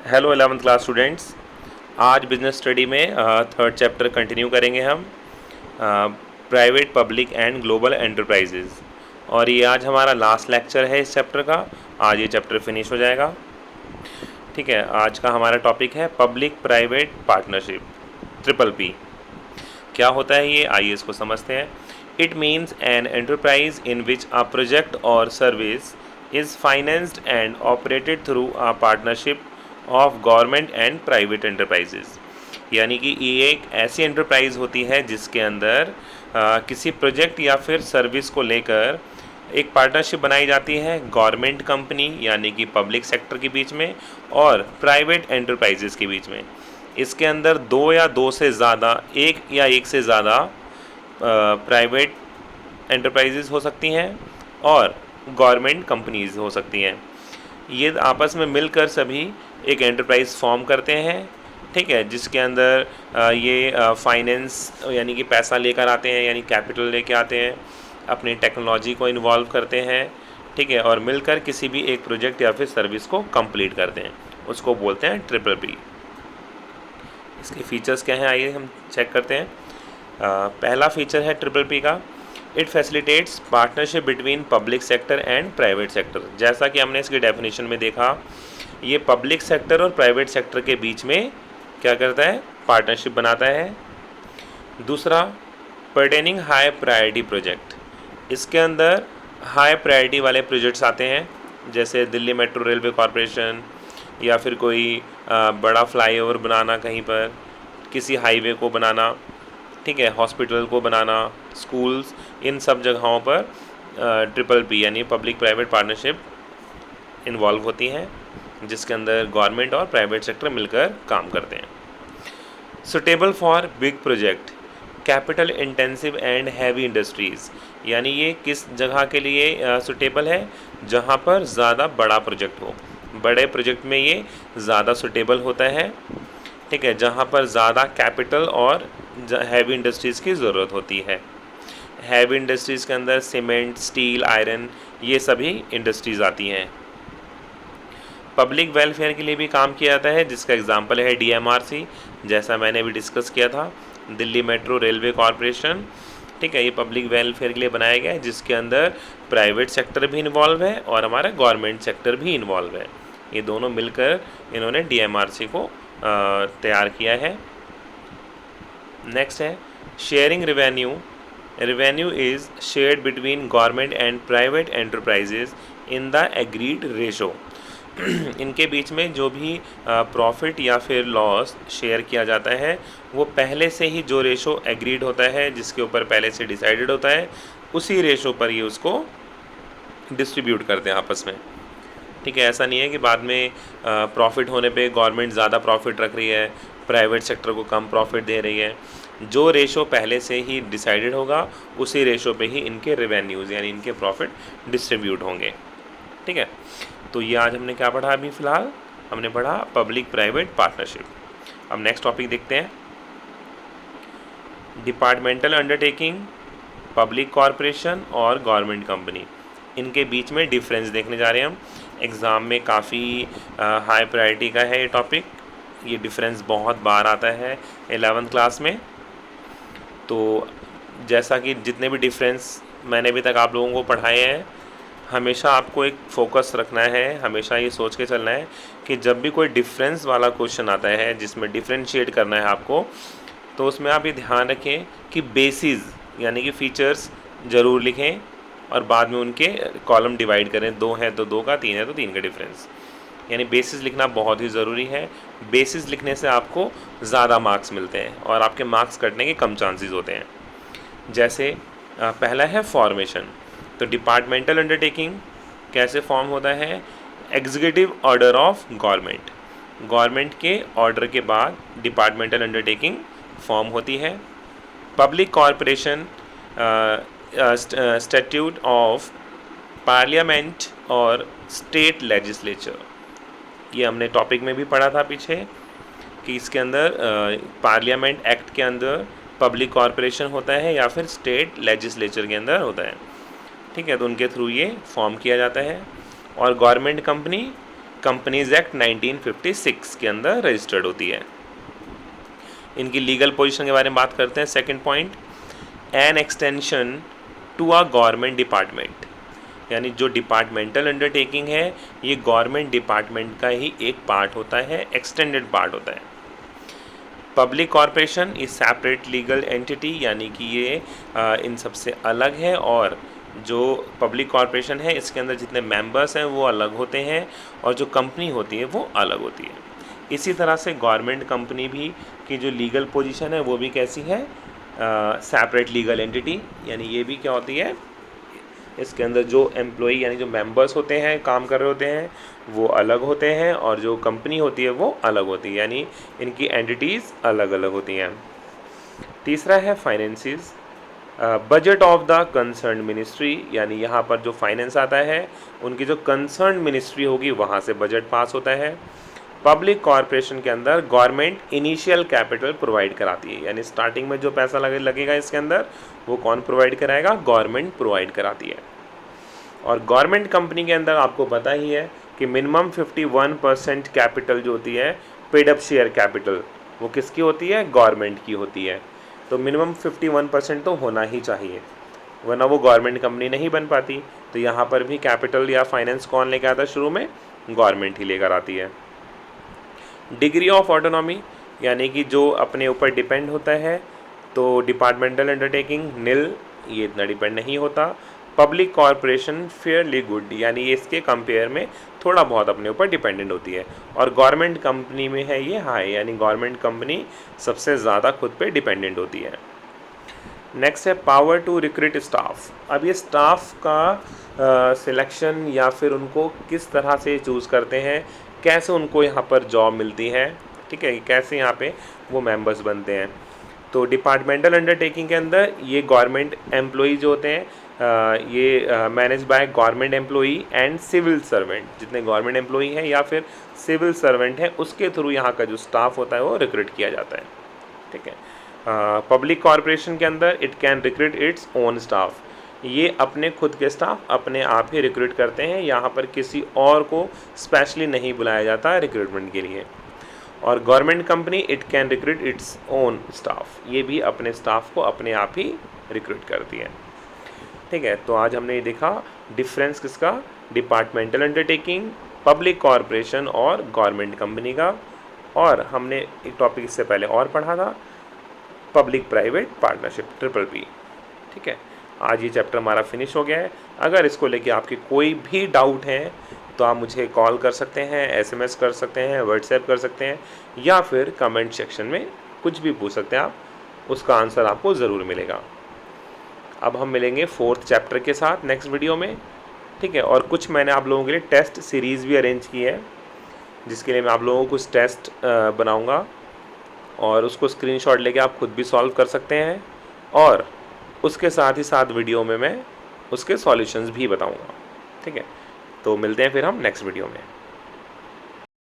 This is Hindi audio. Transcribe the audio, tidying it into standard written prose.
Hello 11th class students. आज बिजनेस स्टडी में थर्ड चैप्टर कंटिन्यू करेंगे हम, private public and global enterprises. और ये आज हमारा लास्ट लेक्चर है इस चैप्टर का। आज ये चैप्टर फिनिश हो जाएगा। ठीक है, आज का हमारा टॉपिक है public private partnership, triple P. क्या होता है ये, आइए इसको समझते हैं। It means an enterprise in which a project और service is financed and operated through a partnership of government and private enterprises. यानी कि ये एक ऐसी एंटरप्राइज होती है जिसके अंदर किसी प्रोजेक्ट या फिर सर्विस को लेकर एक पार्टनरशिप बनाई जाती है गवर्नमेंट कंपनी यानी कि पब्लिक सेक्टर के बीच में और प्राइवेट एंटरप्राइजेस के बीच में। इसके अंदर दो या दो से ज़्यादा, एक या एक से ज़्यादा प्राइवेट एंटरप्राइजेस हो सकती हैं और गवर्नमेंट कंपनीज हो सकती हैं। ये आपस में मिलकर सभी एक एंटरप्राइज फॉर्म करते हैं। ठीक है, जिसके अंदर ये फाइनेंस यानी कि पैसा लेकर आते हैं, यानी कैपिटल लेके आते हैं, अपनी टेक्नोलॉजी को इन्वॉल्व करते हैं। ठीक है, और मिलकर किसी भी एक प्रोजेक्ट या फिर सर्विस को कंप्लीट करते हैं, उसको बोलते हैं ट्रिपल पी। इसके फीचर्स क्या हैं, आइए हम चेक करते हैं। पहला फीचर है ट्रिपल पी का, it facilitates partnership between public sector and private sector. जैसा कि हमने इसकी डेफिनेशन में देखा, ये पब्लिक सेक्टर और प्राइवेट सेक्टर के बीच में क्या करता है, पार्टनरशिप बनाता है। दूसरा, पर्टेनिंग हाई प्रायोरिटी प्रोजेक्ट। इसके अंदर हाई प्रायोरिटी वाले प्रोजेक्ट्स आते हैं, जैसे दिल्ली मेट्रो रेलवे कॉरपोरेशन या फिर कोई बड़ा फ्लाईओवर बनाना कहीं पर, किसी हाईवे को बनाना, ठीक है, हॉस्पिटल को बनाना, स्कूल्स, इन सब जगहों पर ट्रिपल पी यानी पब्लिक प्राइवेट पार्टनरशिप इन्वॉल्व होती हैं, जिसके अंदर गवर्नमेंट और प्राइवेट सेक्टर मिलकर काम करते हैं। Suitable for big project, capital intensive and heavy industries. यानी ये किस जगह के लिए सुटेबल है, जहाँ पर ज़्यादा बड़ा प्रोजेक्ट हो। बड़े प्रोजेक्ट में ये ज़्यादा सुटेबल होता है। ठीक है, जहाँ पर ज़्यादा कैपिटल और हैवी इंडस्ट्रीज़ की ज़रूरत होती है। हैवी इंडस्ट्रीज़ के अंदर सीमेंट, स्टील, आयरन, ये सभी इंडस्ट्रीज़ आती हैं। पब्लिक वेलफेयर के लिए भी काम किया जाता है, जिसका एग्जांपल है डीएमआरसी, जैसा मैंने अभी डिस्कस किया था, दिल्ली मेट्रो रेलवे कॉरपोरेशन। ठीक है, ये पब्लिक वेलफेयर के लिए बनाया गया है, जिसके अंदर प्राइवेट सेक्टर भी इन्वॉल्व है और हमारा गवर्नमेंट सेक्टर भी इन्वॉल्व है। ये दोनों मिलकर इन्होंने डीएमआरसी को तैयार किया है। नेक्स्ट है sharing revenue. Revenue is shared between government and private enterprises in the agreed ratio. इनके बीच में जो भी प्रॉफिट या फिर लॉस शेयर किया जाता है, वो पहले से ही जो रेशो एग्रीड होता है, जिसके ऊपर पहले से डिसाइडेड होता है, उसी रेशो पर ये उसको डिस्ट्रीब्यूट करते हैं आपस में। ठीक है, ऐसा नहीं है कि बाद में प्रॉफिट होने पे गवर्नमेंट ज़्यादा प्रॉफिट रख रही है, प्राइवेट सेक्टर को कम प्रॉफिट दे रही है। जो रेशो पहले से ही डिसाइडेड होगा, उसी रेशो पे ही इनके रेवेन्यूज़ यानी इनके प्रॉफिट डिस्ट्रीब्यूट होंगे। ठीक है, तो ये आज हमने क्या पढ़ा, अभी फ़िलहाल हमने पढ़ा पब्लिक प्राइवेट पार्टनरशिप। अब नेक्स्ट टॉपिक देखते हैं, डिपार्टमेंटल अंडरटेकिंग, पब्लिक कॉरपोरेशन और गवर्नमेंट कंपनी। इनके बीच में डिफरेंस देखने जा रहे हैं हम। एग्ज़ाम में काफ़ी हाई प्रायोरिटी का है ये टॉपिक। ये डिफरेंस बहुत बार आता है 11th क्लास में। तो जैसा कि जितने भी डिफरेंस मैंने अभी तक आप लोगों को पढ़ाए हैं, हमेशा आपको एक फोकस रखना है, हमेशा ये सोच के चलना है कि जब भी कोई डिफरेंस वाला क्वेश्चन आता है जिसमें डिफरेंशिएट करना है आपको, तो उसमें आप ये ध्यान रखें कि बेसिस यानी कि फीचर्स ज़रूर लिखें और बाद में उनके कॉलम डिवाइड करें। 2 है तो 2 का, 3 है तो 3 का डिफरेंस, यानी बेसिस लिखना बहुत ही ज़रूरी है। बेसिस लिखने से आपको ज़्यादा मार्क्स मिलते हैं और आपके मार्क्स कटने के कम चांसेस होते हैं। जैसे पहला है फॉर्मेशन। तो डिपार्टमेंटल अंडरटेकिंग कैसे फॉर्म होता है, executive order of government. Government के ऑर्डर के बाद डिपार्टमेंटल अंडरटेकिंग फॉर्म होती है। Public corporation statute of parliament और स्टेट लेजिस्लेचर। ये हमने टॉपिक में भी पढ़ा था पीछे कि इसके अंदर पार्लियामेंट एक्ट के अंदर पब्लिक कॉरपोरेशन होता है या फिर स्टेट लेजिस्लेचर के अंदर होता है। ठीक है, तो उनके थ्रू ये फॉर्म किया जाता है। और गवर्नमेंट कंपनी कंपनीज एक्ट 1956 के अंदर रजिस्टर्ड होती है। इनकी लीगल पोजीशन के बारे में बात करते हैं। Second point, an extension to a government department, यानी जो डिपार्टमेंटल अंडरटेकिंग है ये गवर्नमेंट डिपार्टमेंट का ही एक पार्ट होता है, एक्सटेंडेड पार्ट होता है। Public corporation is separate legal entity, यानी कि ये इन सबसे अलग है, और जो पब्लिक कॉरपोरेशन है इसके अंदर जितने मेंबर्स हैं वो अलग होते हैं, और जो कंपनी होती है वो अलग होती है। इसी तरह से गवर्नमेंट कंपनी भी की जो लीगल पोजीशन है वो भी कैसी है, सेपरेट लीगल एंटिटी, यानी ये भी क्या होती है, इसके अंदर जो एम्प्लॉई यानी जो मेंबर्स होते हैं, काम कर रहे होते हैं, वो अलग होते हैं, और जो कंपनी होती है वो अलग होती है, यानी इनकी एंटिटीज़ अलग अलग होती हैं। तीसरा है finances, budget of the concern ministry, यानी यहाँ पर जो फाइनेंस आता है उनकी जो कंसर्न मिनिस्ट्री होगी वहाँ से बजट पास होता है। पब्लिक कॉरपोरेशन के अंदर गवर्नमेंट इनिशियल कैपिटल प्रोवाइड कराती है, यानी स्टार्टिंग में जो पैसा लगेगा इसके अंदर वो कौन प्रोवाइड कराएगा, गवर्नमेंट प्रोवाइड कराती है। और गवर्नमेंट कंपनी के अंदर आपको पता ही है कि मिनिमम 51% कैपिटल जो होती है, पेड अप शेयर कैपिटल, वो किसकी होती है, गवर्नमेंट की होती है। तो मिनिमम 51% तो होना ही चाहिए, वरना वो गवर्नमेंट कंपनी नहीं बन पाती। तो यहाँ पर भी कैपिटल या फाइनेंस कौन लेकर आता है, शुरू में गवर्नमेंट ही लेकर आती है। डिग्री ऑफ ऑटोनॉमी, यानी कि जो अपने ऊपर डिपेंड होता है, तो डिपार्टमेंटल अंडरटेकिंग निल, ये इतना डिपेंड नहीं होता। पब्लिक कॉरपोरेशन फेयरली गुड, यानी ये इसके कंपेयर में थोड़ा बहुत अपने ऊपर डिपेंडेंट होती है। और गवर्नमेंट कंपनी में है ये हाई, यानी गवर्नमेंट कंपनी सबसे ज़्यादा खुद पे डिपेंडेंट होती है। नेक्स्ट है पावर टू रिक्रूट स्टाफ। अब ये स्टाफ का सिलेक्शन या फिर उनको किस तरह से चूज़ करते हैं, कैसे उनको यहाँ पर जॉब मिलती है, ठीक है, कैसे यहाँ पे वो मेंबर्स बनते हैं। तो डिपार्टमेंटल अंडरटेकिंग के अंदर ये गवर्नमेंट एम्प्लॉई जो होते हैं ये manage by government employee and civil servant, जितने गवर्नमेंट एम्प्लॉई हैं या फिर सिविल सर्वेंट हैं उसके थ्रू यहाँ का जो स्टाफ होता है वो रिक्रूट किया जाता है, ठीक है। पब्लिक कॉरपोरेशन के अंदर it can recruit its own staff, ये अपने खुद के स्टाफ अपने आप ही रिक्रूट करते हैं, यहाँ पर किसी और को स्पेशली नहीं बुलाया जाता रिक्रूटमेंट के लिए। और government company it can recruit its own staff, ये भी अपने स्टाफ को अपने आप ही रिक्रूट करती है, ठीक है। तो आज हमने ये देखा डिफरेंस किसका, डिपार्टमेंटल अंडरटेकिंग, पब्लिक कॉरपोरेशन और गवर्नमेंट कंपनी का। और हमने एक टॉपिक इससे पहले और पढ़ा था, पब्लिक प्राइवेट पार्टनरशिप, PPP, ठीक है। आज ये चैप्टर हमारा फिनिश हो गया है। अगर इसको लेके आपके कोई भी डाउट है तो आप मुझे कॉल कर सकते हैं, SMS कर सकते हैं, व्हाट्सएप कर सकते हैं, या फिर कमेंट सेक्शन में कुछ भी पूछ सकते हैं आप, उसका आंसर आपको ज़रूर मिलेगा। अब हम मिलेंगे 4th चैप्टर के साथ नेक्स्ट वीडियो में, ठीक है। और कुछ मैंने आप लोगों के लिए टेस्ट सीरीज़ भी अरेंज की है, जिसके लिए मैं आप लोगों को कुछ टेस्ट बनाऊँगा, और उसको स्क्रीनशॉट लेके आप खुद भी सॉल्व कर सकते हैं, और उसके साथ ही साथ वीडियो में मैं उसके सॉल्यूशंस भी बताऊंगा, ठीक है। तो मिलते हैं फिर हम नेक्स्ट वीडियो में।